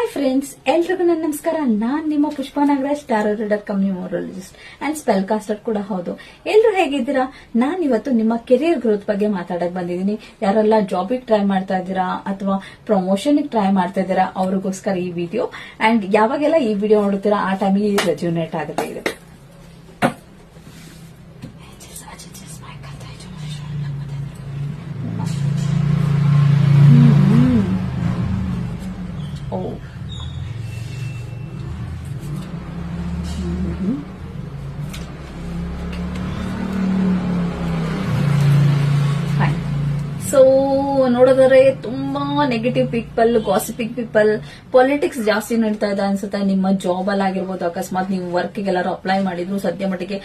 Hi friends, ಎಲ್ರಿಗೂ ನನ್ನ ನಮಸ್ಕಾರ. ನಾನ್ ನಿಮ್ಮ Pushpa Nagaraj, ಟಾರೋ reader come numerologist and spell coaster ಕೂಡ ಹೌದು. ಎಲ್ರು ಹೇಗಿದ್ದೀರಾ? ನಾನ್ ಇವತ್ತು ನಿಮ್ಮ ಕೆರಿಯರ್ ಗ್ರೋತ್ ಬಗ್ಗೆ ಮಾತಾಡಕ್ ಬಂದಿದ್ದೀನಿ. ಯಾರೆಲ್ಲ ಜಾಬಿಗೆ ಟ್ರೈ ಮಾಡ್ತಾ ಇದ್ದೀರಾ ಅಥವಾ ಪ್ರಮೋಷನ್ ಟ್ರೈ ಮಾಡ್ತಾ ಇದ್ದೀರಾ ಅವ್ರಿಗೋಸ್ಕರ ಈ ವಿಡಿಯೋ. ಅಂಡ್ ಯಾವಾಗೆಲ್ಲ ಈ ವಿಡಿಯೋ ನೋಡುತ್ತೀರಾ ಆ ಟೈಮಿಗೆ ರೆಸ್ಯೂನೇಟ್ ಆಗುತ್ತೆ ಇದು. ಸೊ ನೋಡಿದ್ರೆ ತುಂಬಾ negative people, gossiping people, politics ಜಾಸ್ತಿ ನಡೀತಾ ಇದೆ ಅನ್ಸುತ್ತೆ. ನಿಮ್ಮ ಜಾಬ್ ಅಲ್ಲಿ ಆಗಿರ್ಬೋದು, ಅಕಸ್ಮಾತ್ ನೀವು ವರ್ಕ್ ಎಲ್ಲರೂ ಅಪ್ಲೈ ಮಾಡಿದ್ರು ಸದ್ಯ ಮಟ್ಟಿಗೆ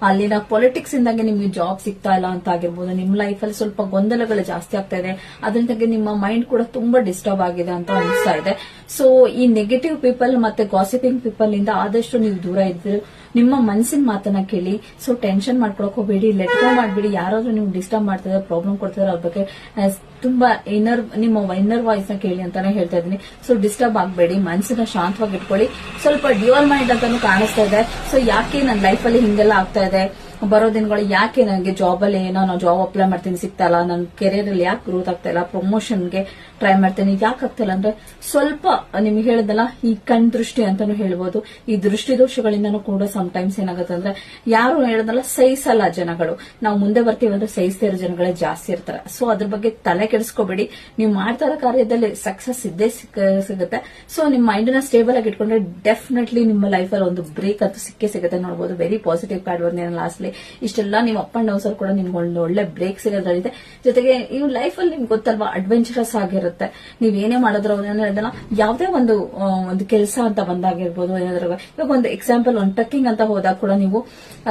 ಅಲ್ಲಿನ ಪಾಲಿಟಿಕ್ಸ್ ಇಂದಾಗೆ ನಿಮ್ಗೆ ಜಾಬ್ ಸಿಗ್ತಾ ಇಲ್ಲ ಅಂತ ಆಗಿರ್ಬೋದು. ನಿಮ್ ಲೈಫ್ ಅಲ್ಲಿ ಸ್ವಲ್ಪ ಗೊಂದಲಗಳು ಜಾಸ್ತಿ ಆಗ್ತಾ ಇದೆ, ಅದರಿಂದಾಗಿ ನಿಮ್ಮ ಮೈಂಡ್ ಕೂಡ ತುಂಬಾ ಡಿಸ್ಟರ್ಬ್ ಆಗಿದೆ ಅಂತ ಅನಿಸ್ತಾ ಇದೆ. ಸೊ ಈ ನೆಗೆಟಿವ್ ಪೀಪಲ್ ಮತ್ತೆ ಗಾಸಿಪಿಂಗ್ ಪೀಪಲ್ ಇಂದ ಆದಷ್ಟು ನೀವು ದೂರ ಇದ್ರು. ನಿಮ್ಮ ಮನಸ್ಸಿನ ಮಾತನ್ನ ಕೇಳಿ. ಸೊ ಟೆನ್ಷನ್ ಮಾಡ್ಕೊಳಕ್ ಹೋಗ್ಬೇಡಿ, ಲೆಟ್ ಗೋ ಮಾಡ್ಬೇಡಿ. ಯಾರಾದ್ರೂ ನೀವು ಡಿಸ್ಟರ್ಬ್ ಮಾಡ್ತಿದ್ರೆ, ಪ್ರಾಬ್ಲಮ್ ಕೊಡ್ತಿದ್ರೆ ಅವ್ರ ಬಗ್ಗೆ ತುಂಬಾ ನಿಮ್ಮ ಇನ್ನರ್ ವಾಯ್ಸ್ ನ ಕೇಳಿ ಅಂತಾನೆ ಹೇಳ್ತಾ ಇದೀನಿ. ಸೊ ಡಿಸ್ಟರ್ಬ್ ಆಗಬೇಡಿ, ಮನಸ್ಸನ್ನ ಶಾಂತವಾಗಿ ಇಟ್ಕೊಳ್ಳಿ. ಸ್ವಲ್ಪ ಡ್ಯೂಯಲ್ ಮೈಂಡ್ ಅಂತಾನು ಕಾಣಿಸ್ತಾ ಇದೆ. ಸೊ ಯಾಕೆ ನನ್ನ ಲೈಫ್ ಅಲ್ಲಿ ಹಿಂಗೆಲ್ಲ ಆಗ್ತಾ ಇದೆ, ಬರೋ ದಿನಗಳು ಯಾಕೆ ನನಗೆ ಜಾಬ್ ಅಲ್ಲಿ ಏನೋ ನಾನು ಜಾಬ್ ಅಪ್ಲೈ ಮಾಡ್ತೀನಿ ಸಿಗ್ತಾ ಇಲ್ಲ, ನನ್ನ ಕೆರಿಯರ್ ಅಲ್ಲಿ ಯಾಕೆ ಗ್ರೋತ್ ಆಗ್ತಾ ಇಲ್ಲ, ಪ್ರಮೋಷನ್ಗೆ ಟ್ರೈ ಮಾಡ್ತೀನಿ ಯಾಕೆ ಆಗ್ತಾ ಇಲ್ಲ ಅಂದ್ರೆ ಸ್ವಲ್ಪ ನಿಮ್ಗೆ ಹೇಳಿದಲ್ಲ ಈ ಕಣ್ ದೃಷ್ಟಿ ಅಂತಾನು ಹೇಳ್ಬೋದು. ಈ ದೃಷ್ಟಿ ದೋಷಗಳಿಂದನೂ ಕೂಡ ಸಮ್ಟೈಮ್ಸ್ ಏನಾಗುತ್ತೆ ಅಂದ್ರೆ ಯಾರು ಹೇಳೋದಲ್ಲ ಸಹಿಸಲ್ಲ ಜನಗಳು. ನಾವು ಮುಂದೆ ಬರ್ತೀವಿ ಅಂದ್ರೆ ಸಹಿಸ್ತಾ ಇರೋ ಜನಗಳೇ ಜಾಸ್ತಿ ಇರ್ತಾರೆ. ಸೊ ಅದ್ರ ಬಗ್ಗೆ ತಲೆ ಕೆಡಿಸ್ಕೋಬೇಡಿ. ನೀವು ಮಾಡ್ತಾ ಇರೋ ಕಾರ್ಯದಲ್ಲಿ ಸಕ್ಸಸ್ ಇದ್ದೇ ಸಿಗುತ್ತೆ. ಸೊ ನಿಮ್ಮ ಮೈಂಡ್ ನ ಸ್ಟೇಬಲ್ ಆಗಿ ಇಟ್ಕೊಂಡ್ರೆ ಡೆಫಿನೆಟ್ಲಿ ನಿಮ್ಮ ಲೈಫ್ ಅಲ್ಲಿ ಒಂದು ಬ್ರೇಕ್ ಅಂತೂ ಸಿಕ್ಕೇ ಸಿಗುತ್ತೆ. ನೋಡಬಹುದು ವೆರಿ ಪಾಸಿಟಿವ್ ಕಾರ್ಡ್ ಬಂದಿದೆ ಲಾಸ್ಟ್ಲಿ. ಇಷ್ಟೆಲ್ಲ ನೀವು ಅಪ್ ಅಂಡ್ ಡೌನ್ಸ್ ಅಲ್ಲಿ ಕೂಡ ನಿಮ್ಗೆ ಒಂದು ಒಳ್ಳೆ ಬ್ರೇಕ್ ಸಿಗೋದ್ರಲ್ಲಿದೆ. ಜೊತೆಗೆ ಈ ಲೈಫ್ ಅಲ್ಲಿ ನಿಮ್ಗೆ ಗೊತ್ತಲ್ವಾ ಅಡ್ವೆಂಚರಸ್ ಆಗಿರುತ್ತೆ. ನೀವ್ ಏನೇ ಮಾಡಿದ್ರು ಅದನ್ನ ಯಾವುದೇ ಒಂದು ಕೆಲಸ ಅಂತ ಬಂದಾಗಿರ್ಬೋದು, ಏನಾದ್ರು ಇವಾಗ ಒಂದು ಎಕ್ಸಾಂಪಲ್ ಒಂದು ಟ್ರೆಕ್ಕಿಂಗ್ ಅಂತ ಹೋದಾಗ ಕೂಡ ನೀವು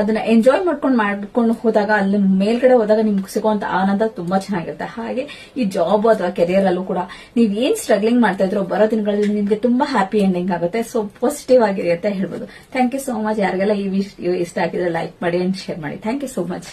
ಅದನ್ನ ಎಂಜಾಯ್ ಮಾಡ್ಕೊಂಡು ಹೋದಾಗ ಅಲ್ಲಿ ಮೇಲ್ಗಡೆ ಹೋದಾಗ ನಿಮ್ಗೆ ಸಿಗುವಂತ ಆನಂದ ತುಂಬಾ ಚೆನ್ನಾಗಿರುತ್ತೆ. ಹಾಗೆ ಈ ಜಾಬ್ ಅಥವಾ ಕೆರಿಯರ್ ಅಲ್ಲೂ ಕೂಡ ನೀವ್ ಏನ್ ಸ್ಟ್ರಗ್ಲಿಂಗ್ ಮಾಡ್ತಾ ಇದ್ರೋ ಬರೋ ದಿನಗಳಲ್ಲಿ ನಿಮ್ಗೆ ತುಂಬಾ ಹ್ಯಾಪಿ ಎಂಡಿಂಗ್ ಆಗುತ್ತೆ. ಸೊ ಪಾಸಿಟಿವ್ ಆಗಿರಿ ಅಂತ ಹೇಳ್ಬೋದು. Thank you so much. ಯಾರಿಗೆಲ್ಲ ಈ ವಿಡಿಯೋ ಇಷ್ಟ ಆಗಿದ್ರೆ ಲೈಕ್ ಮಾಡಿ ಅಂಡ್ ಶೇರ್ ಮಾಡಿ. Thank you so much.